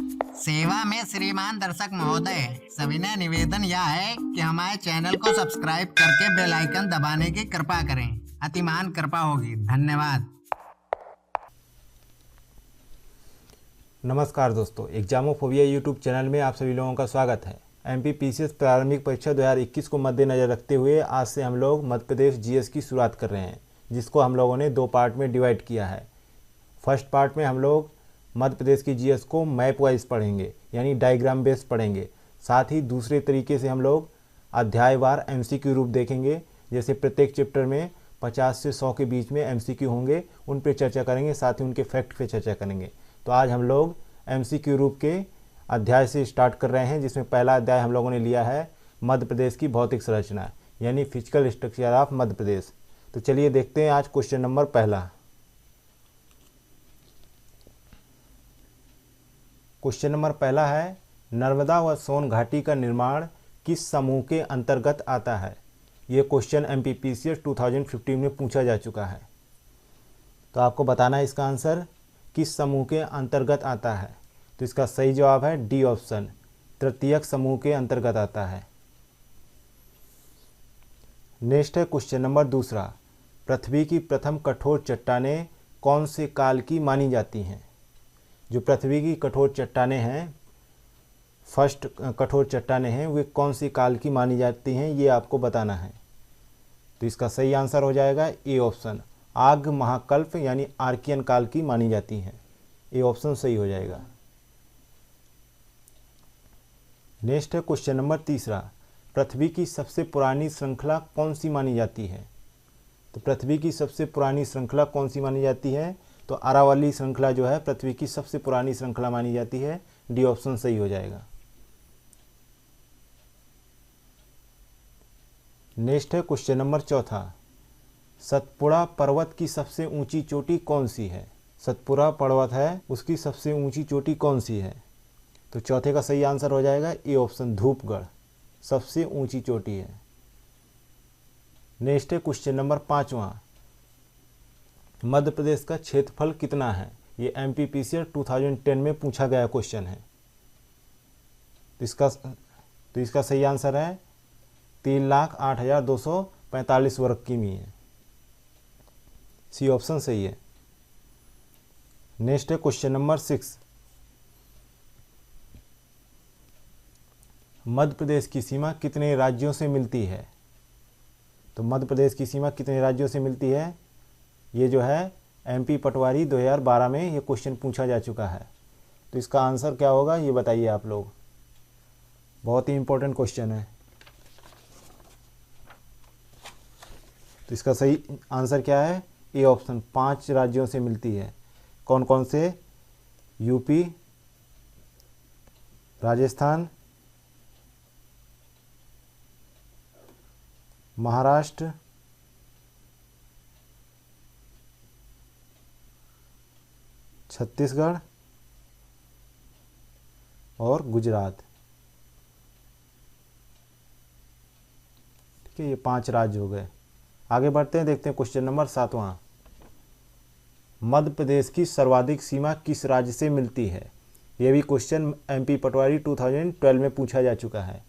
सेवा में श्रीमान दर्शक महोदय, सविनय निवेदन यह है कि हमारे चैनल को सब्सक्राइब करके बेल आइकन दबाने की कृपा करें। अतिमान कृपा होगी। धन्यवाद। नमस्कार दोस्तों, एग्जामोफोबिया यूट्यूब चैनल में आप सभी लोगों का स्वागत है। एमपीपीसीएस प्रारंभिक परीक्षा 2021 को मद्देनज़र रखते हुए आज से हम लोग मध्य प्रदेश जीएस की शुरुआत कर रहे हैं, जिसको हम लोगों ने 2 पार्ट में डिवाइड किया है। फर्स्ट पार्ट में हम लोग मध्य प्रदेश की जीएस को मैप वाइज पढ़ेंगे, यानी डायग्राम बेस्ड पढ़ेंगे। साथ ही दूसरे तरीके से हम लोग अध्यायवार एमसीक्यू रूप देखेंगे, जैसे प्रत्येक चैप्टर में 50 से 100 के बीच में एमसीक्यू होंगे, उन पर चर्चा करेंगे, साथ ही उनके फैक्ट पे चर्चा करेंगे। तो आज हम लोग एमसीक्यू रूप के अध्याय से स्टार्ट कर रहे हैं, जिसमें पहला अध्याय हम लोगों ने लिया है मध्य प्रदेश की भौतिक संरचना, यानी physical structure of Madhya Pradesh. तो चलिए देखते हैं आज क्वेश्चन नंबर पहला। क्वेश्चन नंबर पहला है, नर्मदा व सोन घाटी का निर्माण किस समूह के अंतर्गत आता है? ये क्वेश्चन एमपीपीसीएस 2015 में पूछा जा चुका है। तो आपको बताना है इसका आंसर किस समूह के अंतर्गत आता है। तो इसका सही जवाब है डी ऑप्शन, तृतीयक समूह के अंतर्गत आता है। नेक्स्ट है क्वेश्चन नंबर दूसरा, पृथ्वी की प्रथम कठोर चट्टानें कौन से काल की मानी जाती हैं? जो पृथ्वी की कठोर चट्टानें हैं, फर्स्ट कठोर चट्टानें हैं, वे कौन सी काल की मानी जाती हैं, ये आपको बताना है। तो इसका सही आंसर हो जाएगा ए ऑप्शन, आर्य महाकल्प यानी आर्कियन काल की मानी जाती हैं। ए ऑप्शन सही हो जाएगा। नेक्स्ट है क्वेश्चन नंबर तीसरा, पृथ्वी की सबसे पुरानी श्रृंखला कौन सी मानी जाती है? तो पृथ्वी की सबसे पुरानी श्रृंखला कौन सी मानी जाती है? तो अरावली श्रृंखला जो है पृथ्वी की सबसे पुरानी श्रृंखला मानी जाती है। डी ऑप्शन सही हो जाएगा। नेक्स्ट है क्वेश्चन नंबर चौथा, सतपुड़ा पर्वत की सबसे ऊंची चोटी कौन सी है? सतपुड़ा पर्वत है, उसकी सबसे ऊंची चोटी कौन सी है? तो चौथे का सही आंसर हो जाएगा ए ऑप्शन, धूपगढ़ सबसे ऊंची चोटी है। नेक्स्ट है क्वेश्चन नंबर पांचवा, मध्य प्रदेश का क्षेत्रफल कितना है? ये एमपीपीसीएस 2010 में पूछा गया क्वेश्चन है। तो इसका सही आंसर है 3,08,245 वर्ग किमी है। सी ऑप्शन सही है। नेक्स्ट है क्वेश्चन नंबर 6, मध्य प्रदेश की सीमा कितने राज्यों से मिलती है? तो मध्य प्रदेश की सीमा कितने राज्यों से मिलती है? ये जो है एमपी पटवारी 2012 में ये क्वेश्चन पूछा जा चुका है। तो इसका आंसर क्या होगा ये बताइए आप लोग, बहुत ही इंपॉर्टेंट क्वेश्चन है। तो इसका सही आंसर क्या है? ए ऑप्शन, 5 राज्यों से मिलती है। कौन कौन से? यूपी, राजस्थान, महाराष्ट्र, छत्तीसगढ़ और गुजरात। ठीक है, ये 5 राज्य हो गए। आगे बढ़ते हैं, देखते हैं क्वेश्चन नंबर 7वां, मध्य प्रदेश की सर्वाधिक सीमा किस राज्य से मिलती है? यह भी क्वेश्चन एमपी पटवारी 2012 में पूछा जा चुका है।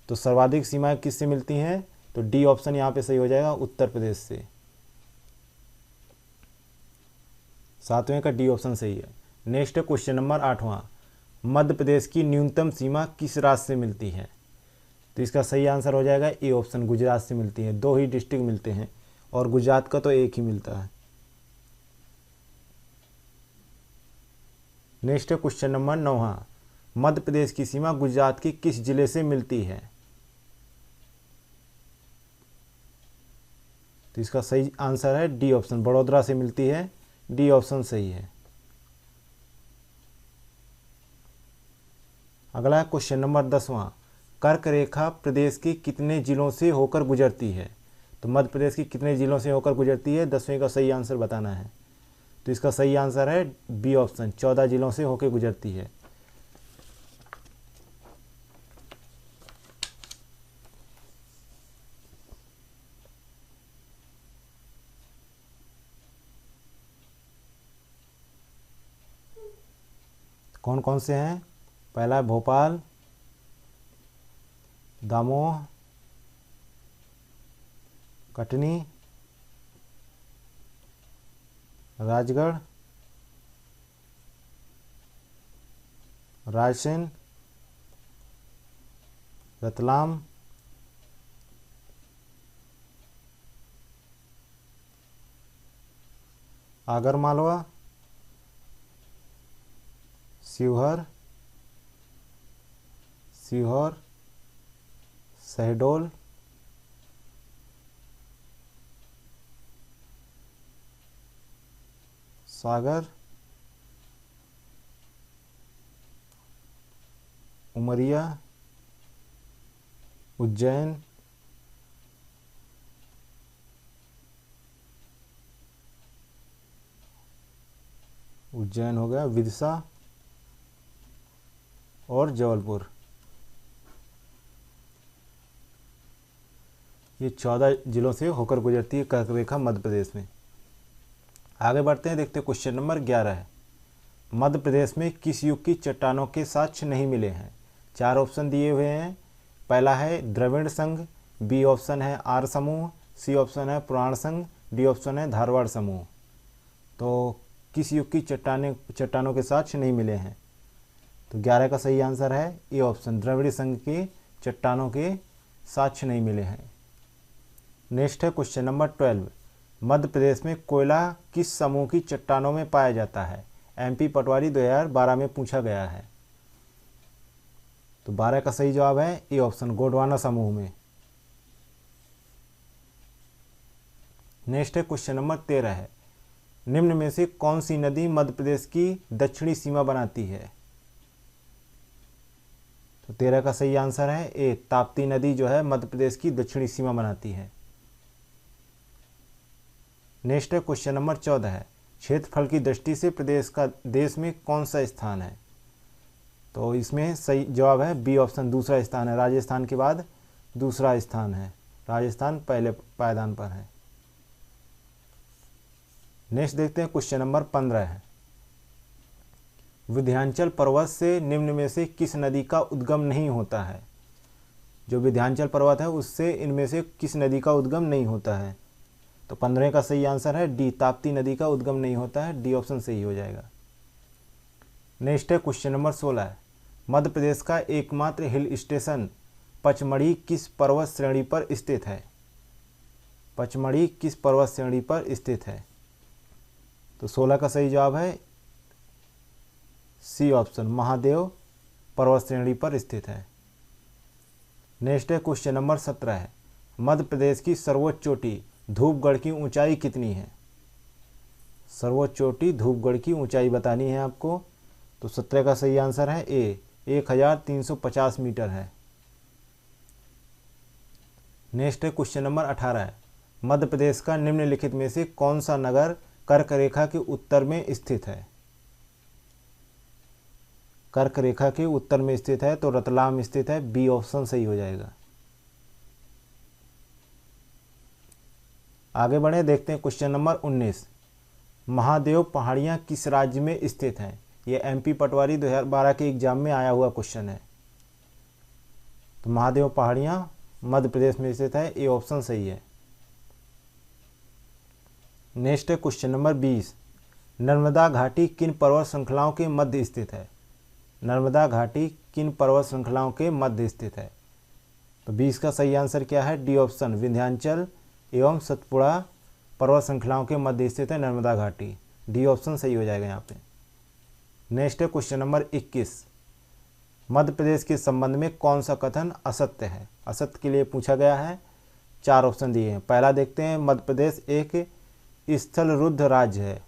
तो सर्वाधिक सीमाएं किससे मिलती हैं? तो डी ऑप्शन यहाँ पे सही हो जाएगा, उत्तर प्रदेश से। 7वें का डी ऑप्शन सही है। नेक्स्ट है क्वेश्चन नंबर 8वां, मध्य प्रदेश की न्यूनतम सीमा किस राज्य से मिलती है? तो इसका सही आंसर हो जाएगा ए ऑप्शन, गुजरात से मिलती है। 2 ही डिस्ट्रिक्ट मिलते हैं और गुजरात का तो एक ही मिलता है। नेक्स्ट है क्वेश्चन नंबर 9वां, मध्य प्रदेश की सीमा गुजरात के किस जिले से मिलती है? तो इसका सही आंसर है डी ऑप्शन, बड़ौदा से मिलती है। डी ऑप्शन सही है। अगला है क्वेश्चन नंबर 10वां, कर्क रेखा प्रदेश के कितने जिलों से होकर गुजरती है? तो मध्य प्रदेश की कितने जिलों से होकर गुजरती है? 10वें का सही आंसर बताना है। तो इसका सही आंसर है बी ऑप्शन, 14 जिलों से होकर गुजरती है। कौन कौन से हैं? पहला है भोपाल, दमोह, कटनी, राजगढ़, रायसेन, रतलाम, आगरमालवा, शिवहर, सीहोर, शहडोल, सागर, उमरिया, उज्जैन, हो गया, विदिशा और जबलपुर। ये 14 जिलों से होकर गुजरती है कर्क रेखा मध्य प्रदेश में। आगे बढ़ते हैं, देखते हैं क्वेश्चन नंबर 11 है। मध्य प्रदेश में किस युग की चट्टानों के साक्ष्य नहीं मिले हैं? 4 ऑप्शन दिए हुए हैं। पहला है द्रविड़ संघ, बी ऑप्शन है आर्य समूह, सी ऑप्शन है पुराण संघ, डी ऑप्शन है धारवाड़ समूह। तो किस युग की चट्टानों के साक्ष्य नहीं मिले हैं? तो 11 का सही आंसर है ए ऑप्शन, द्रविड़ संघ की चट्टानों के साक्ष्य नहीं मिले हैं। नेक्स्ट है क्वेश्चन नंबर 12। मध्य प्रदेश में कोयला किस समूह की चट्टानों में पाया जाता है? MP पटवारी 2012 में पूछा गया है। तो 12 का सही जवाब है ए ऑप्शन, गोंडवाना समूह में। नेक्स्ट है क्वेश्चन नंबर 13 है। निम्न में से कौन सी नदी मध्य प्रदेश की दक्षिणी सीमा बनाती है? तो 13 का सही आंसर है ए, ताप्ती नदी जो है मध्य प्रदेश की दक्षिणी सीमा बनाती है। नेक्स्ट है क्वेश्चन नंबर 14 है। क्षेत्रफल की दृष्टि से प्रदेश का देश में कौन सा स्थान है? तो इसमें सही जवाब है बी ऑप्शन, दूसरा स्थान है। राजस्थान के बाद दूसरा स्थान है, राजस्थान पहले पायदान पर है। नेक्स्ट देखते हैं क्वेश्चन नंबर 15 है। विंध्याचल पर्वत से निम्न में से किस नदी का उद्गम नहीं होता है? जो विंध्याचल पर्वत है उससे इनमें से किस नदी का उद्गम नहीं होता है? तो 15 का सही आंसर है डी, ताप्ती नदी का उद्गम नहीं होता है। डी ऑप्शन सही हो जाएगा। नेक्स्ट है क्वेश्चन नंबर 16 है। मध्य प्रदेश का एकमात्र हिल स्टेशन पचमढ़ी किस पर्वत श्रेणी पर स्थित है? पचमढ़ी किस पर्वत श्रेणी पर स्थित है? तो 16 का सही जवाब है सी ऑप्शन, महादेव पर्वत श्रेणी पर स्थित है। नेक्स्ट है क्वेश्चन नंबर 17 है। मध्य प्रदेश की सर्वोच्च चोटी धूपगढ़ की ऊंचाई कितनी है? सर्वोच्च चोटी धूपगढ़ की ऊंचाई बतानी है आपको। तो 17 का सही आंसर है ए, 1350 मीटर है। नेक्स्ट है क्वेश्चन नंबर 18 है। मध्य प्रदेश का निम्नलिखित में से कौन सा नगर कर्क रेखा के उत्तर में स्थित है? कर्क रेखा के उत्तर में स्थित है तो रतलाम स्थित है। बी ऑप्शन सही हो जाएगा। आगे बढ़े, देखते हैं क्वेश्चन नंबर 19। महादेव पहाड़ियाँ किस राज्य में स्थित हैं? ये MP पटवारी 2012 के एग्जाम में आया हुआ क्वेश्चन है। तो महादेव पहाड़ियाँ मध्य प्रदेश में स्थित है। ए ऑप्शन सही है। नेक्स्ट है क्वेश्चन नंबर 20। नर्मदा घाटी किन पर्वत श्रृंखलाओं के मध्य स्थित है? नर्मदा घाटी किन पर्वत श्रृंखलाओं के मध्य स्थित है? तो 20 का सही आंसर क्या है? डी ऑप्शन, विंध्याचल एवं सतपुड़ा पर्वत श्रृंखलाओं के मध्य स्थित है नर्मदा घाटी। डी ऑप्शन सही हो जाएगा यहाँ पे। नेक्स्ट है क्वेश्चन नंबर 21। मध्य प्रदेश के संबंध में कौन सा कथन असत्य है? असत्य के लिए पूछा गया है। 4 ऑप्शन दिए हैं। पहला देखते हैं, मध्य प्रदेश एक स्थलरुद्ध राज्य है,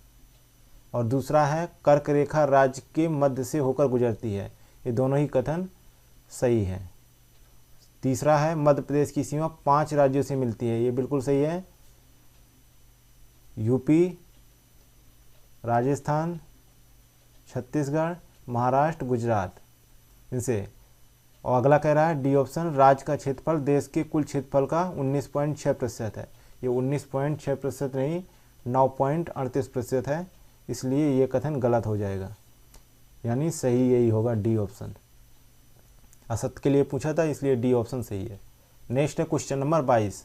और दूसरा है कर्क रेखा राज्य के मध्य से होकर गुजरती है। ये दोनों ही कथन सही है। तीसरा है, मध्य प्रदेश की सीमा 5 राज्यों से मिलती है। ये बिल्कुल सही है। यूपी, राजस्थान, छत्तीसगढ़, महाराष्ट्र, गुजरात, इनसे। और अगला कह रहा है डी ऑप्शन, राज्य का क्षेत्रफल देश के कुल क्षेत्रफल का 19.6% है। ये 19.6% नहीं, 9.38% है, इसलिए ये कथन गलत हो जाएगा। यानी सही यही होगा डी ऑप्शन। असत्य के लिए पूछा था इसलिए डी ऑप्शन सही है। नेक्स्ट है क्वेश्चन नंबर 22।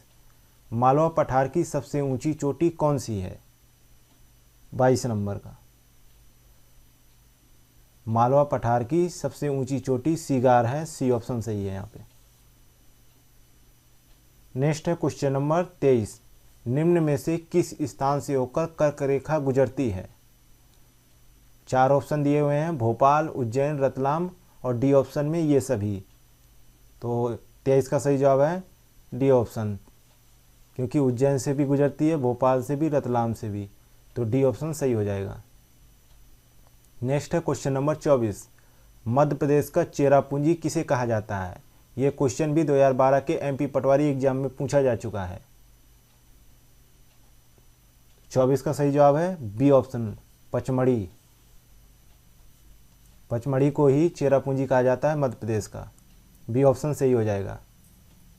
मालवा पठार की सबसे ऊंची चोटी कौन सी है? 22 नंबर का। मालवा पठार की सबसे ऊंची चोटी सीगार है, सी ऑप्शन सही है यहाँ पे। नेक्स्ट है क्वेश्चन नंबर 23। निम्न में से किस स्थान से होकर कर्क रेखा गुजरती है? 4 ऑप्शन दिए हुए हैं, भोपाल, उज्जैन, रतलाम और डी ऑप्शन में ये सभी। तो 23 का सही जवाब है डी ऑप्शन, क्योंकि उज्जैन से भी गुजरती है, भोपाल से भी, रतलाम से भी, तो डी ऑप्शन सही हो जाएगा। नेक्स्ट है क्वेश्चन नंबर 24। मध्य प्रदेश का चेरापूंजी किसे कहा जाता है? ये क्वेश्चन भी 2012 के एमपी पटवारी एग्जाम में पूछा जा चुका है। 24 का सही जवाब है बी ऑप्शन, पचमढ़ी। पचमढ़ी को ही चेरापूंजी कहा जाता है मध्य प्रदेश का, बी ऑप्शन सही हो जाएगा।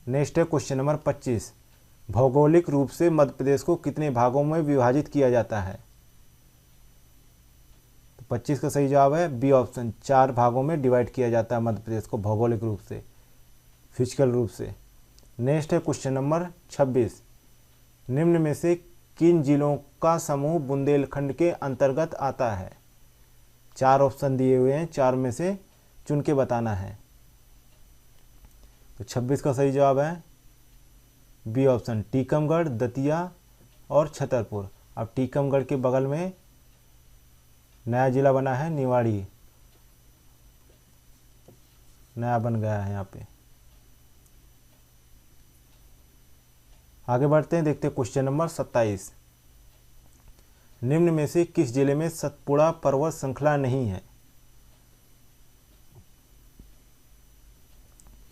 नेक्स्ट है क्वेश्चन नंबर 25। भौगोलिक रूप से मध्य प्रदेश को कितने भागों में विभाजित किया जाता है? तो 25 का सही जवाब है बी ऑप्शन, 4 भागों में डिवाइड किया जाता है मध्य प्रदेश को भौगोलिक रूप से, फिजिकल रूप से। नेक्स्ट है क्वेश्चन नंबर 26। निम्न में से किन जिलों का समूह बुंदेलखंड के अंतर्गत आता है? 4 ऑप्शन दिए हुए हैं, 4 में से चुन के बताना है। तो 26 का सही जवाब है बी ऑप्शन, टीकमगढ़, दतिया और छतरपुर। अब टीकमगढ़ के बगल में नया जिला बना है निवाड़ी, नया बन गया है यहाँ पे। आगे बढ़ते हैं, देखते हैं क्वेश्चन नंबर 27। निम्न में से किस जिले में सतपुड़ा पर्वत श्रृंखला नहीं है?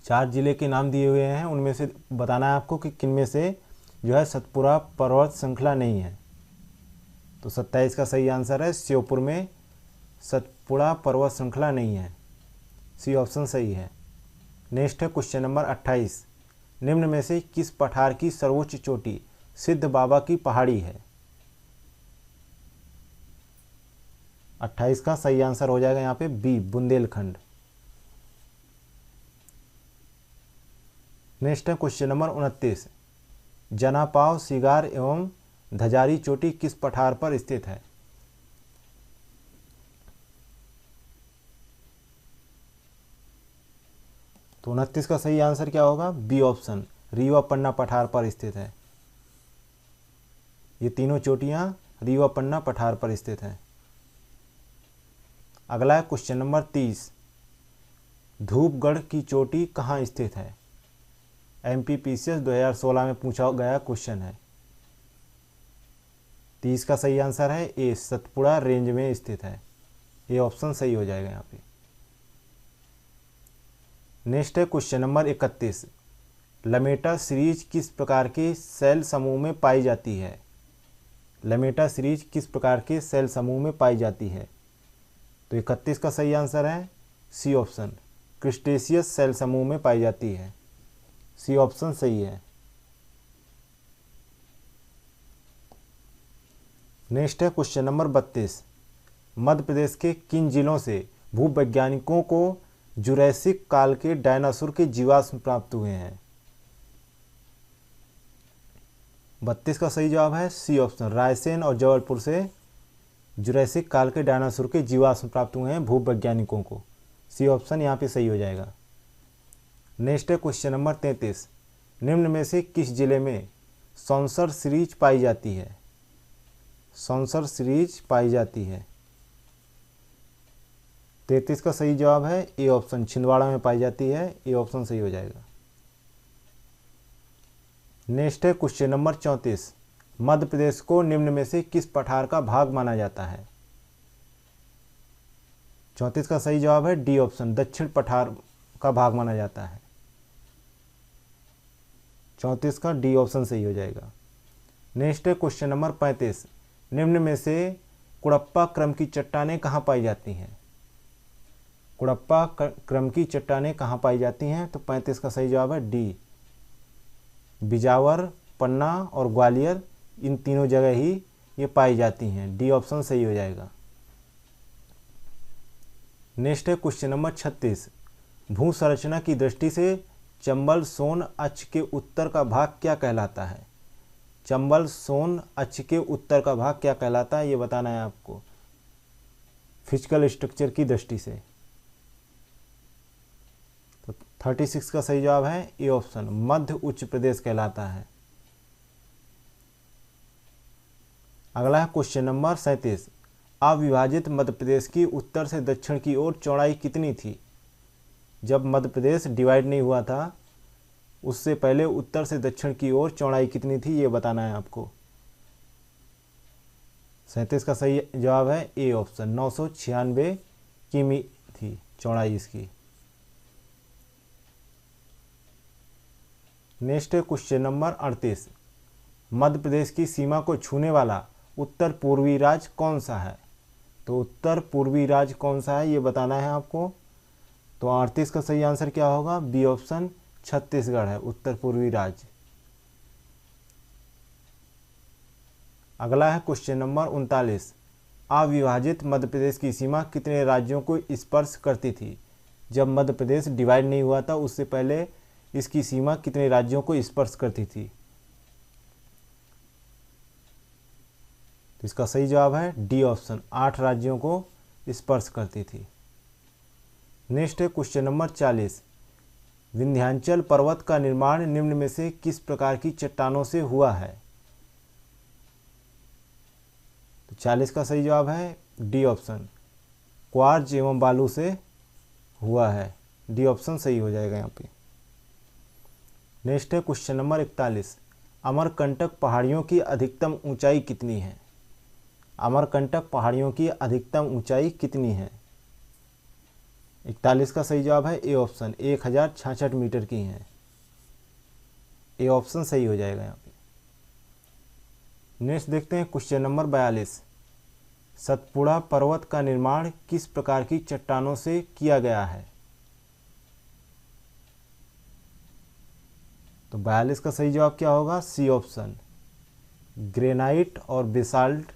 4 जिले के नाम दिए हुए हैं, उनमें से बताना है आपको कि किनमें से जो है सतपुड़ा पर्वत श्रृंखला नहीं है। तो 27 का सही आंसर है श्योपुर में सतपुड़ा पर्वत श्रृंखला नहीं है, सी ऑप्शन सही है। नेक्स्ट है क्वेश्चन नंबर 28। निम्न में से किस पठार की सर्वोच्च चोटी सिद्ध बाबा की पहाड़ी है? 28 का सही आंसर हो जाएगा यहाँ पे बी, बुंदेलखंड। नेक्स्ट है क्वेश्चन नंबर 29। जनापाव, सिगार एवं धजारी चोटी किस पठार पर स्थित है? तो 29 का सही आंसर क्या होगा? बी ऑप्शन, रीवा पन्ना पठार पर स्थित है। ये तीनों चोटियां रीवा पन्ना पठार पर स्थित हैं। अगला है क्वेश्चन नंबर 30। धूपगढ़ की चोटी कहाँ स्थित है? एमपीपीसीएस 2016 में पूछा गया क्वेश्चन है। 30 का सही आंसर है ए, सतपुड़ा रेंज में स्थित है, ये ऑप्शन सही हो जाएगा यहाँ पे। नेक्स्ट है क्वेश्चन नंबर 31। लमेटा सीरीज किस प्रकार के सेल समूह में पाई जाती है? लमेटा सीरीज किस प्रकार के सेल समूह में पाई जाती है? तो 31 का सही आंसर है सी ऑप्शन, क्रिस्टेशियस सेल समूह में पाई जाती है, सी ऑप्शन सही है। नेक्स्ट है क्वेश्चन नंबर 32। मध्य प्रदेश के किन जिलों से भूवैज्ञानिकों को जुरैसिक काल के डायनासोर के जीवाश्म प्राप्त हुए हैं? 32 का सही जवाब है सी ऑप्शन, रायसेन और जबलपुर से जुरैसिक काल के डायनासोर के जीवाश्म प्राप्त हुए हैं भूवैज्ञानिकों को, सी ऑप्शन यहाँ पे सही हो जाएगा। नेक्स्ट है क्वेश्चन नंबर 33। निम्न में से किस जिले में सौंसर सीरीज पाई जाती है? सौंसर सीरीज पाई जाती है। 33 का सही जवाब है ए ऑप्शन, छिंदवाड़ा में पाई जाती है, ए ऑप्शन सही हो जाएगा। नेक्स्ट है क्वेश्चन नंबर 34। मध्य प्रदेश को निम्न में से किस पठार का भाग माना जाता है? 34 का सही जवाब है डी ऑप्शन, दक्षिण पठार का भाग माना जाता है। 34 का डी ऑप्शन सही हो जाएगा। नेक्स्ट है क्वेश्चन नंबर 35। निम्न में से कुड़प्पा क्रम की चट्टानें कहाँ पाई जाती हैं? कुड़प्पा क्रम की चट्टानें कहाँ पाई जाती हैं? तो 35 का सही जवाब है डी, बिजावर, पन्ना और ग्वालियर, इन तीनों जगह ही ये पाई जाती हैं, डी ऑप्शन सही हो जाएगा। नेक्स्ट है क्वेश्चन नंबर 36। भू संरचना की दृष्टि से चंबल सोन अक्ष के उत्तर का भाग क्या कहलाता है? चंबल सोन अक्ष के उत्तर का भाग क्या कहलाता है, ये बताना है आपको फिजिकल स्ट्रक्चर की दृष्टि से। तो 36 का सही जवाब है ए ऑप्शन, मध्य उच्च प्रदेश कहलाता है। अगला है क्वेश्चन नंबर 37। अविभाजित मध्य प्रदेश की उत्तर से दक्षिण की ओर चौड़ाई कितनी थी? जब मध्य प्रदेश डिवाइड नहीं हुआ था उससे पहले उत्तर से दक्षिण की ओर चौड़ाई कितनी थी, ये बताना है आपको। 37 का सही जवाब है ए ऑप्शन, 996 किमी थी चौड़ाई इसकी। नेक्स्ट है क्वेश्चन नंबर 38। मध्य प्रदेश की सीमा को छूने वाला उत्तर पूर्वी राज्य कौन सा है? तो उत्तर पूर्वी राज्य कौन सा है, ये बताना है आपको। तो 38 का सही आंसर क्या होगा? बी ऑप्शन, छत्तीसगढ़ है उत्तर पूर्वी राज्य। अगला है क्वेश्चन नंबर 39। अविभाजित मध्य प्रदेश की सीमा कितने राज्यों को स्पर्श करती थी? जब मध्य प्रदेश डिवाइड नहीं हुआ था उससे पहले इसकी सीमा कितने राज्यों को स्पर्श करती थी? तो इसका सही जवाब है डी ऑप्शन, 8 राज्यों को स्पर्श करती थी। नेक्स्ट है क्वेश्चन नंबर 40। विंध्याचल पर्वत का निर्माण निम्न में से किस प्रकार की चट्टानों से हुआ है? तो 40 का सही जवाब है डी ऑप्शन, क्वार्ज एवं बालू से हुआ है। डी ऑप्शन सही हो जाएगा यहाँ पे। नेक्स्ट है क्वेश्चन नंबर 41। अमरकंटक पहाड़ियों की अधिकतम ऊंचाई कितनी है? अमरकंटक पहाड़ियों की अधिकतम ऊंचाई कितनी है? 41 का सही जवाब है ए ऑप्शन, 1066 मीटर की है। ए ऑप्शन सही हो जाएगा यहाँ पे। नेक्स्ट देखते हैं क्वेश्चन नंबर 42। सतपुड़ा पर्वत का निर्माण किस प्रकार की चट्टानों से किया गया है? तो 42 का सही जवाब क्या होगा? सी ऑप्शन, ग्रेनाइट और बेसाल्ट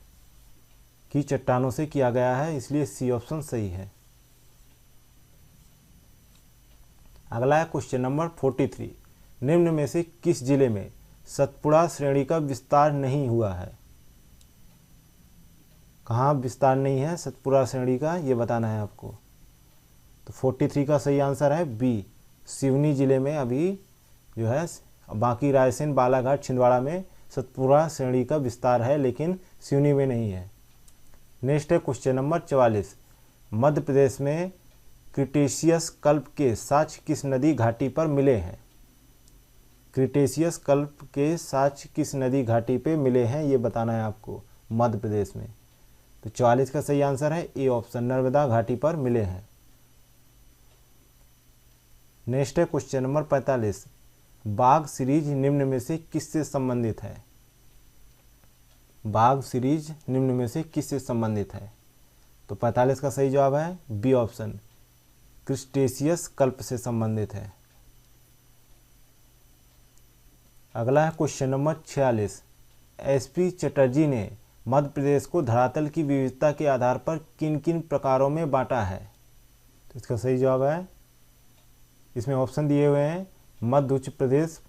की चट्टानों से किया गया है, इसलिए सी ऑप्शन सही है। अगला है क्वेश्चन नंबर 43। निम्न में से किस जिले में सतपुड़ा श्रेणी का विस्तार नहीं हुआ है? कहाँ विस्तार नहीं है सतपुड़ा श्रेणी का, ये बताना है आपको। तो 43 का सही आंसर है बी, सिवनी जिले में अभी जो है, बाकी रायसेन, बालाघाट, छिंदवाड़ा में सतपुड़ा श्रेणी का विस्तार है लेकिन सिवनी में नहीं है। नेक्स्ट है क्वेश्चन नंबर 44। मध्य प्रदेश में क्रिटेशियस कल्प के साक्ष्य किस नदी घाटी पर मिले हैं? क्रिटेशियस कल्प के साक्ष्य किस नदी घाटी पे मिले हैं, ये बताना है आपको मध्य प्रदेश में। तो 44 का सही आंसर है ए ऑप्शन, नर्मदा घाटी पर मिले हैं। नेक्स्ट है क्वेश्चन नंबर 45। बाघ सीरीज निम्न में से किससे संबंधित है? बाघ सीरीज निम्न में से किससे संबंधित है? तो 45 का सही जवाब है बी ऑप्शन, क्रिस्टेशियस कल्प से संबंधित है। अगला है क्वेश्चन नंबर 46। एसपी चटर्जी ने मध्य प्रदेश को धरातल की विविधता के आधार पर किन किन प्रकारों में बांटा है? तो इसका सही जवाब है, इसमें ऑप्शन दिए हुए हैं, मध्य उच्च प्रदेश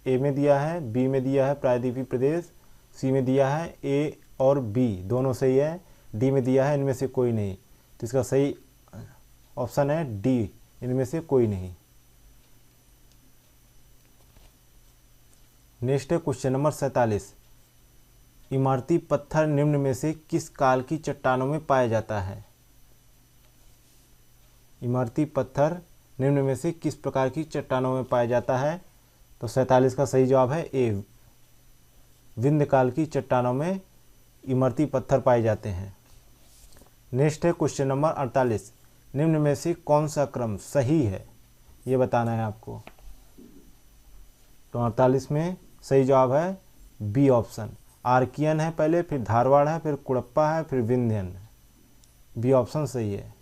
ए में दिया है, बी में दिया है प्रायद्वीपीय प्रदेश, सी में दिया है ए और बी दोनों सही है, डी में दिया है इनमें से कोई नहीं। तो इसका सही ऑप्शन है डी, इनमें से कोई नहीं। नेक्स्ट है क्वेश्चन नंबर 47। इमारती पत्थर निम्न में से किस काल की चट्टानों में पाया जाता है? इमारती पत्थर निम्न में से किस प्रकार की चट्टानों में पाया जाता है? तो 47 का सही जवाब है ए, विंध्य काल की चट्टानों में इमरती पत्थर पाए जाते हैं। नेक्स्ट है क्वेश्चन नंबर 48। निम्न में से कौन सा क्रम सही है, ये बताना है आपको। तो 48 में सही जवाब है बी ऑप्शन, आर्कियन है पहले, फिर धारवाड़ है, फिर कुड़प्पा है, फिर विंध्यन। बी ऑप्शन सही है।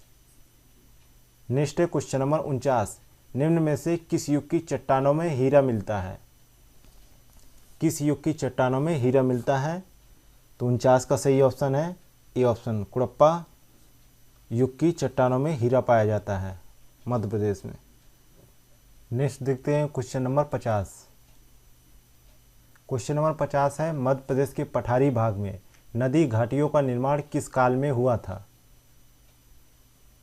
नेक्स्ट है क्वेश्चन नंबर 49। निम्न में से किस युग की चट्टानों में हीरा मिलता है? किस युग की चट्टानों में हीरा मिलता है? तो 49 का सही ऑप्शन है ए ऑप्शन, कुड़प्पा युग की चट्टानों में हीरा पाया जाता है? मध्य प्रदेश में। नेक्स्ट देखते हैं क्वेश्चन नंबर 50। क्वेश्चन नंबर 50 है, मध्य प्रदेश के पठारी भाग में नदी घाटियों का निर्माण किस काल में हुआ था?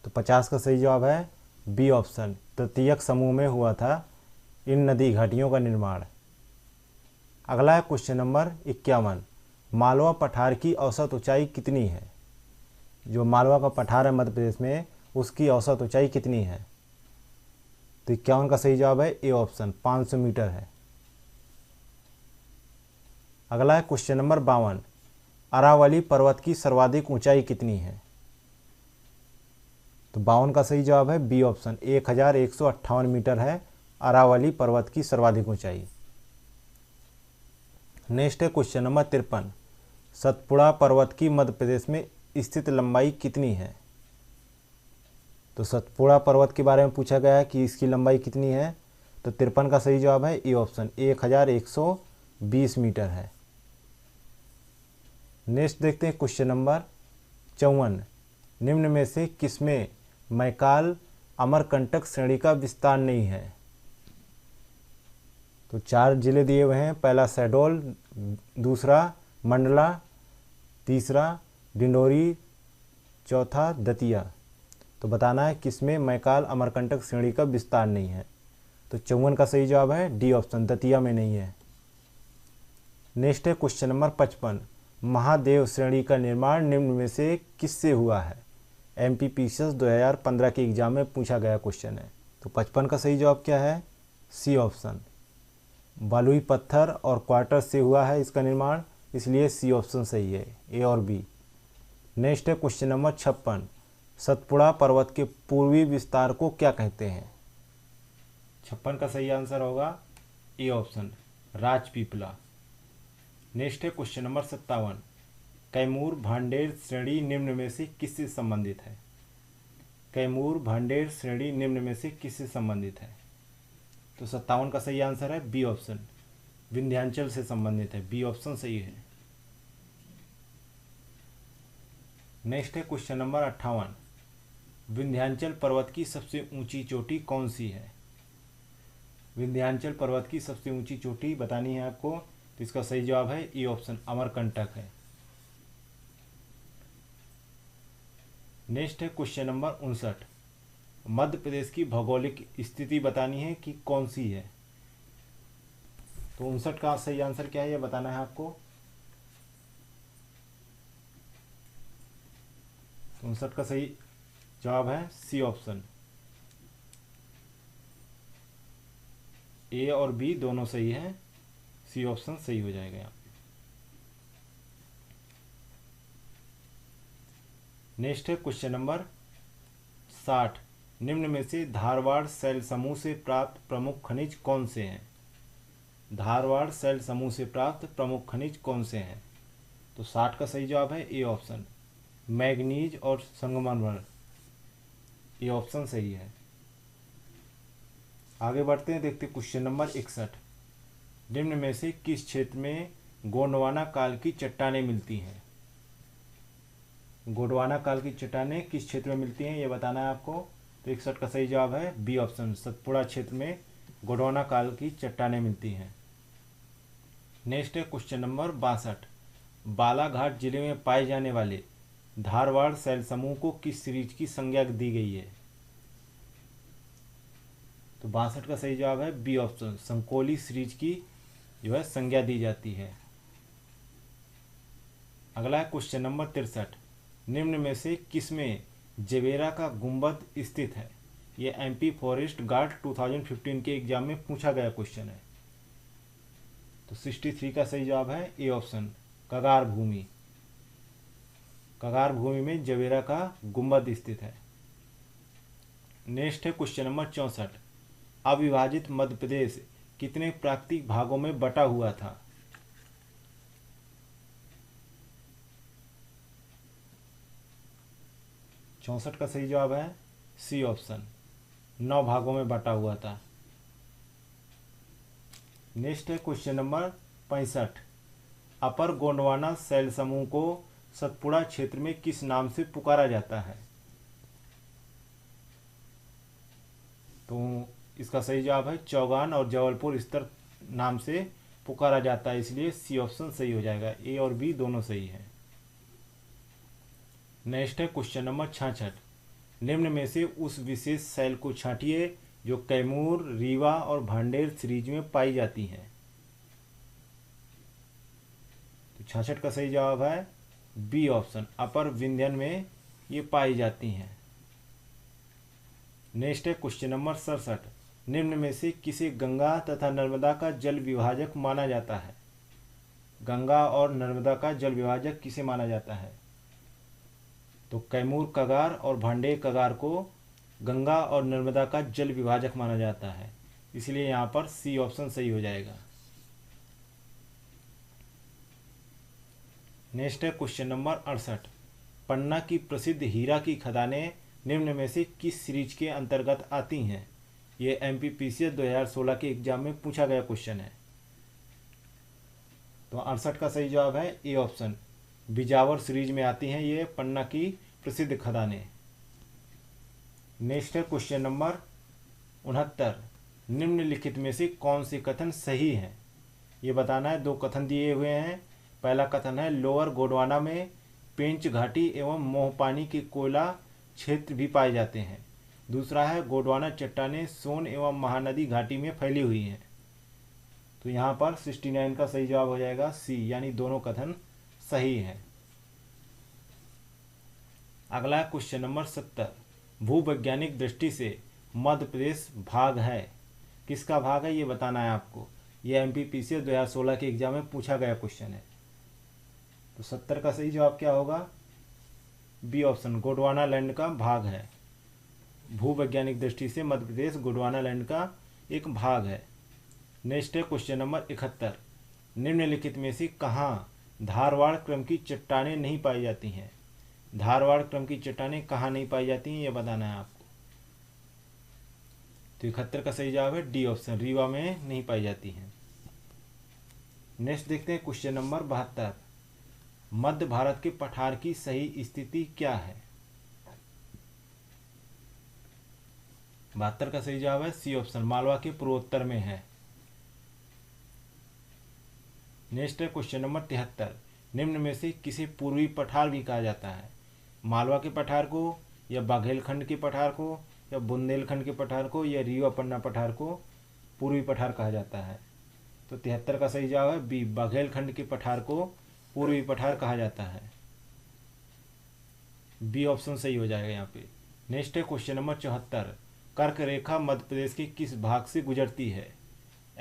तो 50 का सही जवाब है बी ऑप्शन, तृतीयक समूह में हुआ था इन नदी घाटियों का निर्माण। अगला है क्वेश्चन नंबर 51। मालवा पठार की औसत ऊंचाई कितनी है? जो मालवा का पठार है मध्य प्रदेश में, उसकी औसत ऊंचाई कितनी है? तो 51 का सही जवाब है ए ऑप्शन, 500 मीटर है। अगला है क्वेश्चन नंबर 52। अरावली पर्वत की सर्वाधिक ऊंचाई कितनी है? तो 52 का सही जवाब है बी ऑप्शन, 1158 मीटर है अरावली पर्वत की सर्वाधिक ऊंचाई। नेक्स्ट है क्वेश्चन नंबर 53। सतपुड़ा पर्वत की मध्य प्रदेश में स्थित लंबाई कितनी है? तो सतपुड़ा पर्वत के बारे में पूछा गया है कि इसकी लंबाई कितनी है, तो 53 का सही जवाब है ए ऑप्शन, 1120 मीटर है। नेक्स्ट देखते हैं क्वेश्चन नंबर 54। निम्न में से किसमें मैकाल अमरकंटक श्रेणी का विस्तार नहीं है? तो 4 जिले दिए हुए हैं, पहला शहडोल, दूसरा मंडला, तीसरा डिंडोरी, चौथा दतिया। तो बताना है किसमें मैकाल अमरकंटक श्रेणी का विस्तार नहीं है। तो 54 का सही जवाब है डी ऑप्शन, दतिया में नहीं है। नेक्स्ट है क्वेश्चन नंबर 55। महादेव श्रेणी का निर्माण निम्न में से किससे हुआ है? MPPCS 2015 के एग्जाम में पूछा गया क्वेश्चन है। तो 55 का सही जवाब क्या है? सी ऑप्शन, बालुई पत्थर और क्वार्टर से हुआ है इसका निर्माण, इसलिए सी ऑप्शन सही है, ए और बी। नेक्स्ट है क्वेश्चन नंबर 56। सतपुड़ा पर्वत के पूर्वी विस्तार को क्या कहते हैं? 56 का सही आंसर होगा ए ऑप्शन, राजपीपला। नेक्स्ट है क्वेश्चन नंबर 57। कैमूर भांडेर श्रेणी निम्न में से किससे संबंधित है? कैमूर भांडेर श्रेणी निम्न में से किससे संबंधित है? तो 57 का सही आंसर है बी ऑप्शन, विंध्याचल से संबंधित है, बी ऑप्शन सही है। नेक्स्ट है क्वेश्चन नंबर 58। विंध्याचल पर्वत की सबसे ऊंची चोटी कौन सी है? विंध्याचल पर्वत की सबसे ऊंची चोटी बतानी है आपको, तो इसका सही जवाब है ए ऑप्शन, अमरकंटक है। नेक्स्ट है क्वेश्चन नंबर 59। मध्य प्रदेश की भौगोलिक स्थिति बतानी है कि कौन सी है? तो 59 का सही आंसर क्या है ये बताना है आपको। 59 का सही जवाब है सी ऑप्शन, ए और बी दोनों सही है, सी ऑप्शन सही हो जाएगा यहाँ पे। नेक्स्ट है क्वेश्चन नंबर 60। निम्न में से धारवाड़ शैल समूह से प्राप्त प्रमुख खनिज कौन से हैं? धारवाड़ शैल समूह से प्राप्त प्रमुख खनिज कौन से हैं? तो 60 का सही जवाब है ए ऑप्शन, मैग्नीज और संगमरमर, ये ऑप्शन सही है। आगे बढ़ते हैं, देखते क्वेश्चन नंबर 61। निम्न में से किस क्षेत्र में गोंडवाना काल की चट्टानें मिलती हैं? गोंडवाना काल की चट्टानें किस क्षेत्र में मिलती हैं ये बताना है आपको। तो 61 का सही जवाब है बी ऑप्शन, सतपुड़ा क्षेत्र में गोंडवाना काल की चट्टानें मिलती हैं। नेक्स्ट है क्वेश्चन नंबर 62। बालाघाट जिले में पाए जाने वाले धारवाड़ शैल समूह को किस सीरीज की संज्ञा दी गई है? तो 62 का सही जवाब है बी ऑप्शन, संकोली सीरीज की जो है संज्ञा दी जाती है। अगला है क्वेश्चन नंबर 63। निम्न में से किसमें जवेरा का गुंबद स्थित है? यह MP फॉरेस्ट गार्ड 2015 के एग्जाम में पूछा गया क्वेश्चन है। तो 63 का सही जवाब है ए ऑप्शन, कगार भूमि। कगार भूमि में जवेरा का गुंबद स्थित है। नेक्स्ट है क्वेश्चन नंबर 64। अविभाजित मध्य प्रदेश कितने प्राकृतिक भागों में बटा हुआ था? चौसठ का सही जवाब है सी ऑप्शन, 9 भागों में बटा हुआ था। नेक्स्ट है क्वेश्चन नंबर 65। अपर गोंडवाना शैल समूह को सतपुड़ा क्षेत्र में किस नाम से पुकारा जाता है? तो इसका सही जवाब है चौगान और जबलपुर स्तर नाम से पुकारा जाता है, इसलिए सी ऑप्शन सही हो जाएगा। ए और बी दोनों सही है। नेक्स्ट है क्वेश्चन नंबर 66। निम्न में से उस विशेष शैल को छांटिए जो कैमूर, रीवा और भांडेर सीरीज में पाई जाती है। तो 66 का सही जवाब है बी ऑप्शन, अपर विंध्यन में ये पाई जाती हैं। नेक्स्ट है क्वेश्चन नंबर 67। निम्न में से किसे गंगा तथा नर्मदा का जल विभाजक माना जाता है? गंगा और नर्मदा का जल विभाजक किसे माना जाता है? तो कैमूर कगार और भांडेर कगार को गंगा और नर्मदा का जल विभाजक माना जाता है, इसलिए यहाँ पर सी ऑप्शन सही हो जाएगा। नेक्स्ट है क्वेश्चन नंबर 68। पन्ना की प्रसिद्ध हीरा की खदानें निम्न में से किस सीरीज के अंतर्गत आती हैं? ये MPPCS 2016 के एग्जाम में पूछा गया क्वेश्चन है। तो 68 का सही जवाब है ए ऑप्शन, बिजावर सीरीज में आती हैं ये पन्ना की प्रसिद्ध खदानें। नेक्स्ट है क्वेश्चन नंबर 69। निम्नलिखित में से कौन से कथन सही हैं? ये बताना है। दो कथन दिए हुए हैं। पहला कथन है लोअर गोंडवाना में पेंच घाटी एवं मोहपानी के कोयला क्षेत्र भी पाए जाते हैं। दूसरा है गोंडवाना चट्टानें सोन एवं महानदी घाटी में फैली हुई हैं। तो यहाँ पर 69 का सही जवाब हो जाएगा सी, यानी दोनों कथन सही है। अगला क्वेश्चन नंबर 70। भूवैज्ञानिक दृष्टि से मध्य प्रदेश भाग है, किसका भाग है ये बताना है आपको। ये MPPCS 2016 के एग्जाम में पूछा गया क्वेश्चन है। तो 70 का सही जवाब क्या होगा? बी ऑप्शन, गोंडवाना लैंड का भाग है। भूवैज्ञानिक दृष्टि से मध्य प्रदेश गोंडवाना लैंड का एक भाग है। नेक्स्ट है क्वेश्चन नंबर 71। निम्नलिखित में से कहाँ धारवाड़ क्रम की चट्टानें नहीं पाई जाती हैं? धारवाड़ क्रम की चट्टानें कहाँ नहीं पाई जाती हैं ये बताना है आपको। तो 71 का सही जवाब है डी ऑप्शन, रीवा में नहीं पाई जाती हैं। नेक्स्ट देखते हैं क्वेश्चन नंबर 72। मध्य भारत के पठार की सही स्थिति क्या है? 72 का सही जवाब है सी ऑप्शन, मालवा के पूर्वोत्तर में है। नेक्स्ट है क्वेश्चन नंबर 73। निम्न में से किसे पूर्वी पठार भी कहा जाता है? मालवा के पठार को, या बाघेलखंड के पठार को, या बुंदेलखंड के पठार को, या रीवा पन्ना पठार को पूर्वी पठार कहा जाता है? तो 73 का सही जवाब है बी, बाघेलखंड के पठार को पूर्वी पठार कहा जाता है। बी ऑप्शन सही हो जाएगा यहाँ पे। नेक्स्ट है क्वेश्चन नंबर 74। कर्क रेखा मध्य प्रदेश के किस भाग से गुजरती है?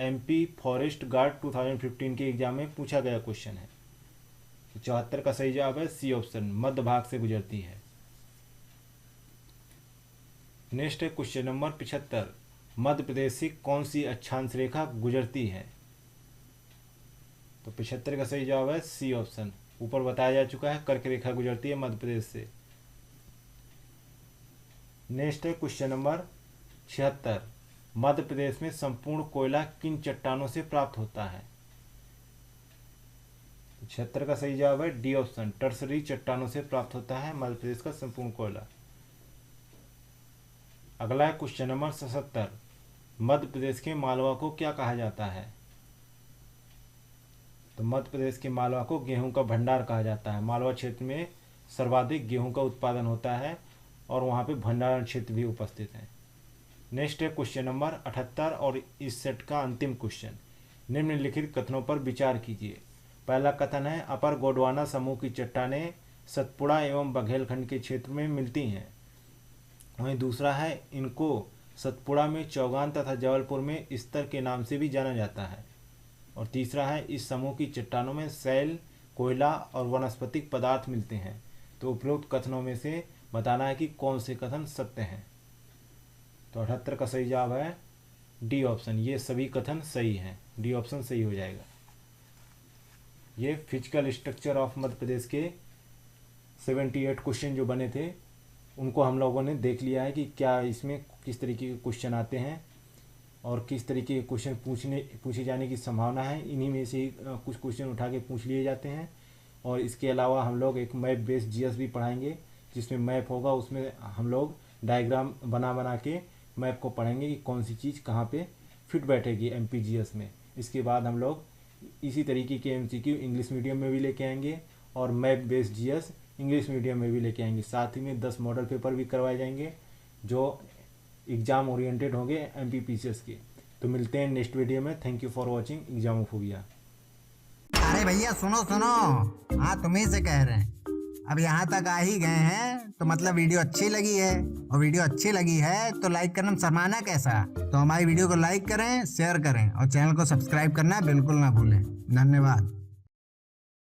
MP फॉरेस्ट गार्ड 2015 के एग्जाम में पूछा गया क्वेश्चन है। तो 74 का सही जवाब है सी ऑप्शन, मध्य भाग से गुजरती है। नेक्स्ट है क्वेश्चन नंबर 75। मध्य प्रदेश से कौन सी अक्षांश रेखा गुजरती है? तो 75 का सही जवाब है सी ऑप्शन, ऊपर बताया जा चुका है, कर्क रेखा गुजरती है मध्य प्रदेश से। नेक्स्ट है क्वेश्चन नंबर 76। मध्य प्रदेश में संपूर्ण कोयला किन चट्टानों से प्राप्त होता है? 76 का सही जवाब है डी ऑप्शन, टर्सरी चट्टानों से प्राप्त होता है मध्य प्रदेश का संपूर्ण कोयला। अगला है क्वेश्चन नंबर 77। मध्य प्रदेश के मालवा को क्या कहा जाता है? तो मध्य प्रदेश के मालवा को गेहूं का भंडार कहा जाता है। मालवा क्षेत्र में सर्वाधिक गेहूं का उत्पादन होता है और वहां पे भंडारण क्षेत्र भी उपस्थित है। नेक्स्ट है क्वेश्चन नंबर 78 और इस सेट का अंतिम क्वेश्चन। निम्नलिखित कथनों पर विचार कीजिए। पहला कथन है अपर गोंडवाना समूह की चट्टानें सतपुड़ा एवं बघेलखंड के क्षेत्र में मिलती हैं। वहीं दूसरा है इनको सतपुड़ा में चौगान तथा जबलपुर में स्तर के नाम से भी जाना जाता है। और तीसरा है इस समूह की चट्टानों में सैल, कोयला और वनस्पतिक पदार्थ मिलते हैं। तो उपरोक्त कथनों में से बताना है कि कौन से कथन सत्य हैं। तो 78 का सही जवाब है डी ऑप्शन, ये सभी कथन सही हैं। डी ऑप्शन सही हो जाएगा। ये physical structure of Madhya Pradesh के 78 क्वेश्चन जो बने थे उनको हम लोगों ने देख लिया है कि क्या इसमें किस तरीके के क्वेश्चन आते हैं और किस तरीके के क्वेश्चन पूछे जाने की संभावना है। इन्हीं में से ही कुछ क्वेश्चन उठा के पूछ लिए जाते हैं। और इसके अलावा हम लोग एक मैप बेस्ड GS भी पढ़ाएंगे, जिसमें मैप होगा, उसमें हम लोग डायग्राम बना के मैप को पढ़ेंगे कि कौन सी चीज़ कहाँ पे फिट बैठेगी MPGS में। इसके बाद हम लोग इसी तरीके के MCQ इंग्लिश मीडियम में भी लेके आएंगे और map based GS English medium में भी लेके आएंगे। साथ ही में 10 मॉडल पेपर भी करवाए जाएंगे जो एग्ज़ाम ओरिएंटेड होंगे MPPCS के। तो मिलते हैं नेक्स्ट वीडियो में। Thank you for watching Examophobia. अरे भैया सुनो सुनो, हाँ तुम्ही से कह रहे हैं। अब यहाँ तक आ ही गए हैं तो मतलब वीडियो अच्छी लगी है, और वीडियो अच्छी लगी है तो लाइक करना शर्माना कैसा। तो हमारी वीडियो को लाइक करें, शेयर करें और चैनल को सब्सक्राइब करना बिल्कुल ना भूलें। धन्यवाद।